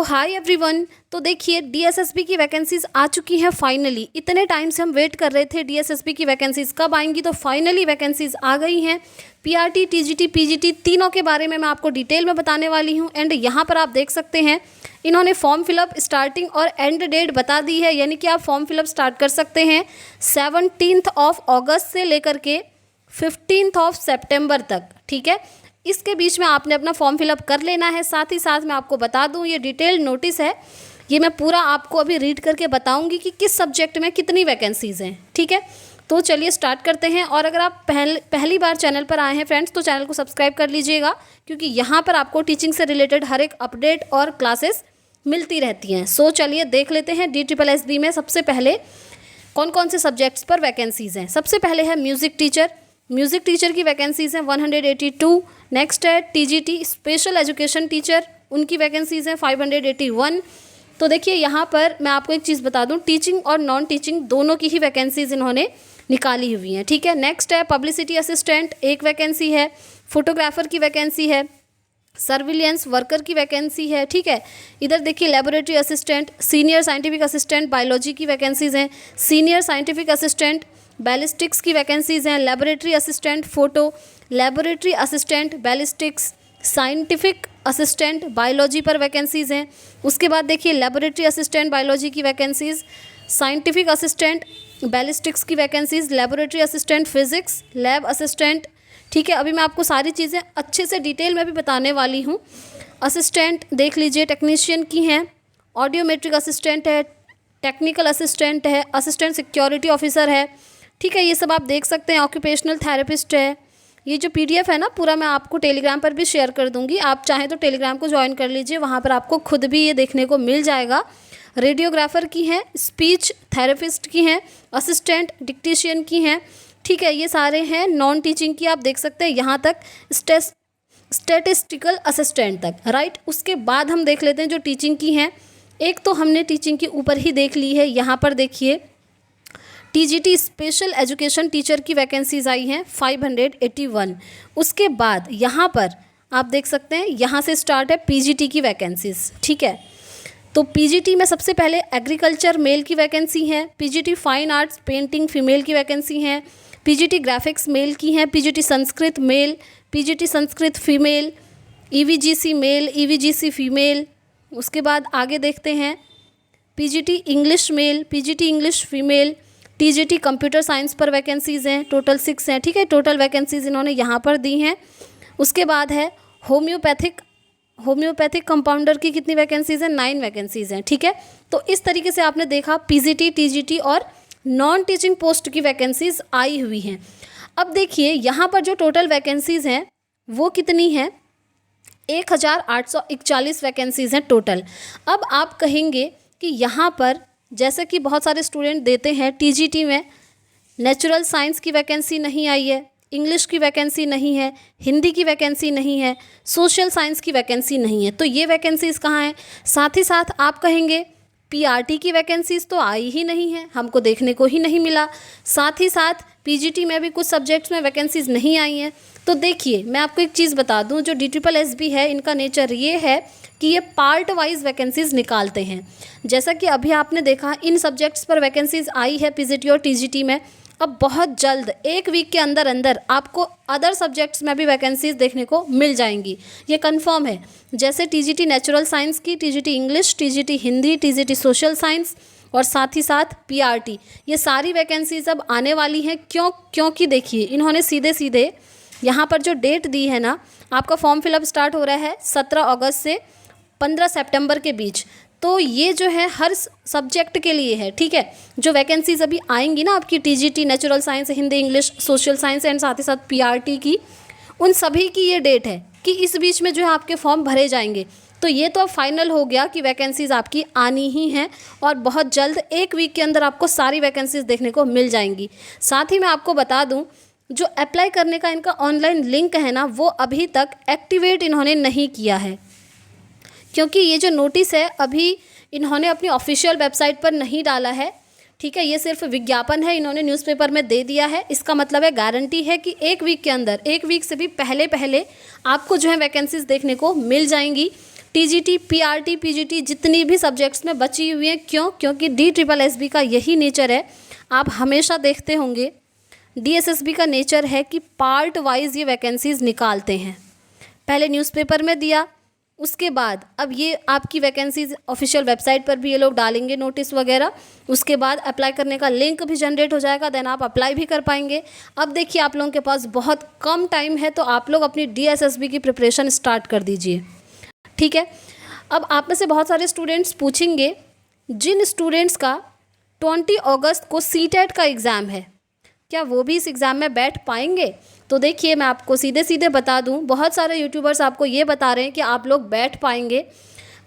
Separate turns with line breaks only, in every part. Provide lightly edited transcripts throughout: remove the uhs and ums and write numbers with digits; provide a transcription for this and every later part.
Hi everyone. तो देखिए DSSB की वैकेंसीज आ चुकी हैं फाइनली। इतने टाइम से हम वेट कर रहे थे डीएसएसबी की वैकेंसीज कब आएंगी, तो फाइनली वैकेंसीज आ गई हैं। पीआरटी, टीजीटी, पीजीटी तीनों के बारे में मैं आपको डिटेल में बताने वाली हूं। एंड यहाँ पर आप देख सकते हैं इन्होंने फॉर्म फिलअप स्टार्टिंग और एंड डेट बता दी है, यानी कि आप फॉर्म फिलअप स्टार्ट कर सकते हैं 17 अगस्त से लेकर के 15 सितंबर तक। ठीक है, इसके बीच में आपने अपना फॉर्म फिलअप कर लेना है। साथ ही साथ मैं आपको बता दूं ये डिटेल्ड नोटिस है, ये मैं पूरा आपको अभी रीड करके बताऊंगी कि किस सब्जेक्ट में कितनी वैकेंसीज़ हैं। ठीक है, तो चलिए स्टार्ट करते हैं। और अगर आप पहली बार चैनल पर आए हैं फ्रेंड्स, तो चैनल को सब्सक्राइब कर लीजिएगा, क्योंकि यहाँ पर आपको टीचिंग से रिलेटेड हर एक अपडेट और क्लासेस मिलती रहती हैं। सो चलिए देख लेते हैं DSSB में सबसे पहले कौन कौन से सब्जेक्ट्स पर वैकेंसीज़ हैं। सबसे पहले है म्यूज़िक टीचर। म्यूज़िक टीचर की वैकेंसीज़ हैं 182। नेक्स्ट है टीजीटी स्पेशल एजुकेशन टीचर, उनकी वैकेंसीज़ हैं 581। तो देखिए यहाँ पर मैं आपको एक चीज़ बता दूं, टीचिंग और नॉन टीचिंग दोनों की ही वैकेंसीज़ इन्होंने निकाली हुई हैं। ठीक है, नेक्स्ट है पब्लिसिटी असिस्टेंट, एक वैकेंसी है। फोटोग्राफर की वैकेंसी है। सर्विलियंस वर्कर की वैकेंसी है। ठीक है, इधर देखिए laboratory assistant, senior scientific assistant biology की वैकेंसीज़ हैं। सीनियर साइंटिफिक असिस्टेंट बैलिस्टिक्स की वैकेंसीज़ हैं। Laboratory assistant photo, laboratory assistant ballistics, scientific assistant biology पर वैकेंसीज़ हैं। उसके बाद देखिए लेबोरेटरी असिस्टेंट बायोलॉजी की वैकेंसीज़, साइंटिफिक असिस्टेंट बैलिस्टिक्स की vacancies, laboratory assistant physics, lab assistant. ठीक है, अभी मैं आपको सारी चीज़ें अच्छे से डिटेल में भी बताने वाली हूँ। असिस्टेंट देख लीजिए टेक्नीशियन की हैं, ऑडियोमेट्रिक असिस्टेंट है, टेक्निकल असिस्टेंट है, असिस्टेंट सिक्योरिटी ऑफिसर है। ठीक है, ये सब आप देख सकते हैं। ऑक्यूपेशनल थेरेपिस्ट है। ये जो PDF है ना पूरा मैं आपको टेलीग्राम पर भी शेयर कर दूंगी, आप चाहें तो टेलीग्राम को ज्वाइन कर लीजिए, वहाँ पर आपको खुद भी ये देखने को मिल जाएगा। रेडियोग्राफर की हैं, स्पीच थेरेपिस्ट की हैं, असिस्टेंट डिक्टेशियन की हैं। ठीक है, ये सारे हैं नॉन टीचिंग की, आप देख सकते हैं यहाँ तक स्टैटिस्टिकल असिस्टेंट तक। राइट, उसके बाद हम देख लेते हैं जो टीचिंग की हैं। एक तो हमने टीचिंग के ऊपर ही देख ली है, यहाँ पर देखिए टीजीटी स्पेशल एजुकेशन टीचर की वैकेंसीज आई हैं 581। उसके बाद यहाँ पर आप देख सकते हैं यहाँ से स्टार्ट है पीजीटी की वैकेंसीज। ठीक है, तो पीजीटी में सबसे पहले एग्रीकल्चर मेल की वैकेंसी है। PGT fine arts painting female की वैकेंसी हैं। पीजीटी ग्राफिक्स मेल की हैं। PGT Sanskrit male, PGT Sanskrit female, EVGC male, EVGC female. उसके बाद आगे देखते हैं PGT English male, PGT English female, TGT computer science पर वैकेंसीज़ हैं, टोटल 6 हैं। ठीक है, टोटल वैकेंसीज़ इन्होंने यहाँ पर दी हैं। उसके बाद है होम्योपैथिक कंपाउंडर की कितनी वैकेंसीज़ हैं, 9 वैकेंसीज़ हैं। ठीक है, तो इस तरीके से आपने देखा पीजीटी, टीजीटी और नॉन टीचिंग पोस्ट की वैकेंसीज़ आई हुई हैं। अब देखिए यहाँ पर जो टोटल वैकेंसीज़ हैं वो कितनी हैं, 1841 वैकेंसीज़ हैं टोटल। अब आप कहेंगे कि यहाँ पर जैसे कि बहुत सारे स्टूडेंट देते हैं टीजीटी में नेचुरल साइंस की वैकेंसी नहीं आई है, इंग्लिश की वैकेंसी नहीं है, हिंदी की वैकेंसी नहीं है, सोशल साइंस की वैकेंसी नहीं है, तो ये वैकेंसीज़ कहाँ हैं। साथ ही साथ आप कहेंगे पीआरटी की वैकेंसीज़ तो आई ही नहीं है, हमको देखने को ही नहीं मिला। साथ ही साथ पीजीटी में भी कुछ सब्जेक्ट्स में वैकेंसीज़ नहीं आई हैं। तो देखिए मैं आपको एक चीज़ बता दूं, जो DSSB है इनका नेचर ये है कि ये पार्ट वाइज वैकेंसीज़ निकालते हैं। जैसा कि अभी आपने देखा इन सब्जेक्ट्स पर वैकेंसीज़ आई है पीजीटी और टीजीटी में। अब बहुत जल्द 1 वीक के अंदर अंदर आपको अदर सब्जेक्ट्स में भी वैकेंसीज़ देखने को मिल जाएंगी, ये कंफर्म है। जैसे टीजीटी नेचुरल साइंस की, TGT English, TGT Hindi, TGT social science और साथ ही साथ पीआरटी, ये सारी वैकेंसीज़ अब आने वाली हैं। क्योंकि देखिए इन्होंने सीधे सीधे यहाँ पर जो डेट दी है ना, आपका फॉर्म फिलअप स्टार्ट हो रहा है 17 अगस्त से 15 सितंबर के बीच। तो ये जो है हर सब्जेक्ट के लिए है। ठीक है, जो वैकेंसीज अभी आएंगी ना आपकी TGT natural science, Hindi, English, social science and साथ ही साथ पीआरटी की, उन सभी की ये डेट है कि इस बीच में जो है आपके फॉर्म भरे जाएंगे। तो ये तो अब फाइनल हो गया कि वैकेंसीज़ आपकी आनी ही हैं और बहुत जल्द 1 वीक के अंदर आपको सारी वैकेंसीज़ देखने को मिल जाएंगी। साथ ही मैं आपको बता दूं, जो अप्लाई करने का इनका ऑनलाइन लिंक है ना, वो अभी तक एक्टिवेट इन्होंने नहीं किया है, क्योंकि ये जो नोटिस है अभी इन्होंने अपनी ऑफिशियल वेबसाइट पर नहीं डाला है। ठीक है, ये सिर्फ विज्ञापन है, इन्होंने न्यूज़पेपर में दे दिया है। इसका मतलब है गारंटी है कि 1 वीक के अंदर, 1 वीक से भी पहले आपको जो है वैकेंसीज देखने को मिल जाएंगी। टीजीटी, पीआरटी, पीजीटी जितनी भी सब्जेक्ट्स में बची हुई हैं। क्यों? क्योंकि DSSB का यही नेचर है। आप हमेशा देखते होंगे DSSB का नेचर है कि पार्ट वाइज ये वैकेंसीज़ निकालते हैं। पहले न्यूज़पेपर में दिया, उसके बाद अब ये आपकी वैकेंसीज ऑफिशियल वेबसाइट पर भी ये लोग डालेंगे नोटिस वगैरह। उसके बाद अप्लाई करने का लिंक भी जनरेट हो जाएगा, देन आप अप्लाई भी कर पाएंगे। अब देखिए आप लोगों के पास बहुत कम टाइम है, तो आप लोग अपनी DSSB की प्रिपरेशन स्टार्ट कर दीजिए, ठीक है। अब आप में से बहुत सारे स्टूडेंट्स पूछेंगे, जिन स्टूडेंट्स का 20 अगस्त को CTET का एग्ज़ाम है, क्या वो भी इस एग्ज़ाम में बैठ पाएंगे? तो देखिए मैं आपको सीधे सीधे बता दूं, बहुत सारे यूट्यूबर्स आपको ये बता रहे हैं कि आप लोग बैठ पाएंगे,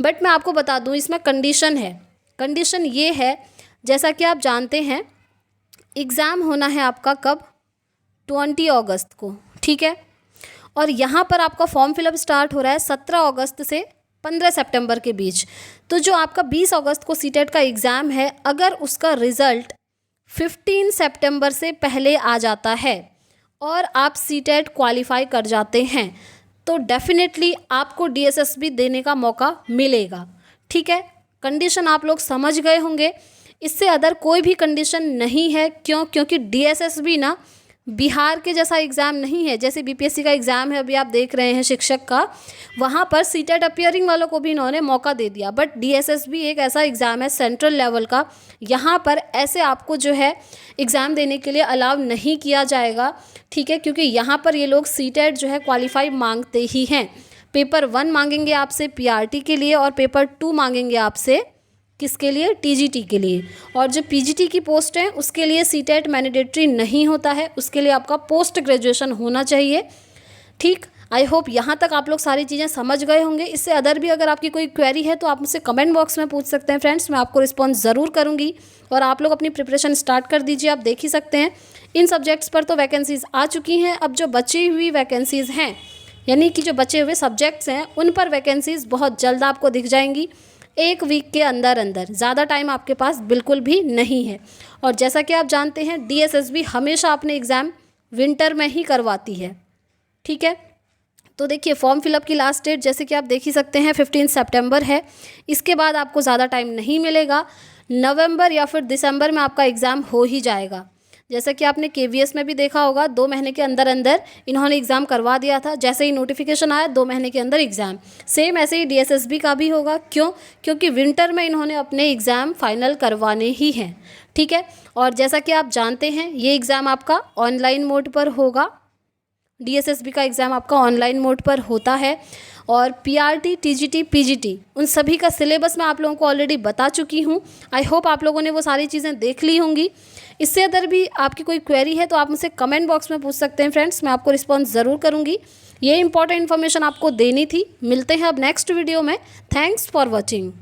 बट मैं आपको बता दूं इसमें कंडीशन है। कंडीशन ये है, जैसा कि आप जानते हैं एग्ज़ाम होना है आपका कब? 20 अगस्त को, ठीक है। और यहाँ पर आपका फॉर्म फिलअप स्टार्ट हो रहा है 17 अगस्त से 15 सितंबर के बीच। तो जो आपका 20 अगस्त को CTET का एग्ज़ाम है, अगर उसका रिज़ल्ट 15 सितंबर से पहले आ जाता है और आप CTET क्वालिफाई कर जाते हैं, तो डेफिनेटली आपको DSSB देने का मौका मिलेगा, ठीक है। कंडीशन आप लोग समझ गए होंगे, इससे अदर कोई भी कंडीशन नहीं है। क्यों? क्योंकि DSSB ना बिहार के जैसा एग्ज़ाम नहीं है। जैसे BPSC का एग्ज़ाम है, अभी आप देख रहे हैं शिक्षक का, वहाँ पर CTET अपियरिंग वालों को भी इन्होंने मौका दे दिया। बट DSSB एक ऐसा एग्ज़ाम है सेंट्रल लेवल का, यहाँ पर ऐसे आपको जो है एग्ज़ाम देने के लिए अलाउ नहीं किया जाएगा, ठीक है। क्योंकि यहाँ पर ये लोग CTET जो है क्वालिफाई मांगते ही हैं। पेपर 1 मांगेंगे आपसे PRT के लिए, और पेपर 2 मांगेंगे आपसे किसके लिए? TGT के लिए। और जो PGT की पोस्ट है उसके लिए CTET मैंडेटरी नहीं होता है, उसके लिए आपका पोस्ट ग्रेजुएशन होना चाहिए, ठीक। आई होप यहाँ तक आप लोग सारी चीज़ें समझ गए होंगे। इससे अदर भी अगर आपकी कोई क्वेरी है तो आप मुझसे कमेंट बॉक्स में पूछ सकते हैं फ्रेंड्स, मैं आपको रिस्पॉन्स ज़रूर करूँगी। और आप लोग अपनी प्रिपरेशन स्टार्ट कर दीजिए। आप देख ही सकते हैं इन सब्जेक्ट्स पर तो वैकेंसीज़ आ चुकी हैं। अब जो बची हुई वैकेंसीज़ हैं, यानी कि जो बचे हुए सब्जेक्ट्स हैं, उन पर वैकेंसीज़ बहुत जल्द आपको दिख जाएंगी, 1 वीक के अंदर अंदर। ज़्यादा टाइम आपके पास बिल्कुल भी नहीं है। और जैसा कि आप जानते हैं DSSB हमेशा अपने एग्ज़ाम विंटर में ही करवाती है, ठीक है। तो देखिए फॉर्म फिलअप की लास्ट डेट जैसे कि आप देख ही सकते हैं 15 सितंबर है। इसके बाद आपको ज़्यादा टाइम नहीं मिलेगा, नवंबर या फिर दिसंबर में आपका एग्ज़ाम हो ही जाएगा। जैसा कि आपने KVS में भी देखा होगा, 2 महीने के अंदर अंदर इन्होंने एग्ज़ाम करवा दिया था। जैसे ही नोटिफिकेशन आया 2 महीने के अंदर एग्ज़ाम, सेम ऐसे ही DSSB का भी होगा। क्यों? क्योंकि विंटर में इन्होंने अपने एग्ज़ाम फाइनल करवाने ही हैं, ठीक है। और जैसा कि आप जानते हैं ये एग्ज़ाम आपका ऑनलाइन मोड पर होगा। DSSB का एग्ज़ाम आपका ऑनलाइन मोड पर होता है। और PRT, TGT, PGT उन सभी का सिलेबस मैं आप लोगों को ऑलरेडी बता चुकी हूँ। आई होप आप लोगों ने वो सारी चीज़ें देख ली होंगी। इससे अदर भी आपकी कोई क्वेरी है तो आप मुझसे कमेंट बॉक्स में पूछ सकते हैं फ्रेंड्स, मैं आपको रिस्पॉन्स ज़रूर करूँगी। ये इंपॉर्टेंट इन्फॉर्मेशन आपको देनी थी। मिलते हैं अब नेक्स्ट वीडियो में। Thanks for watching.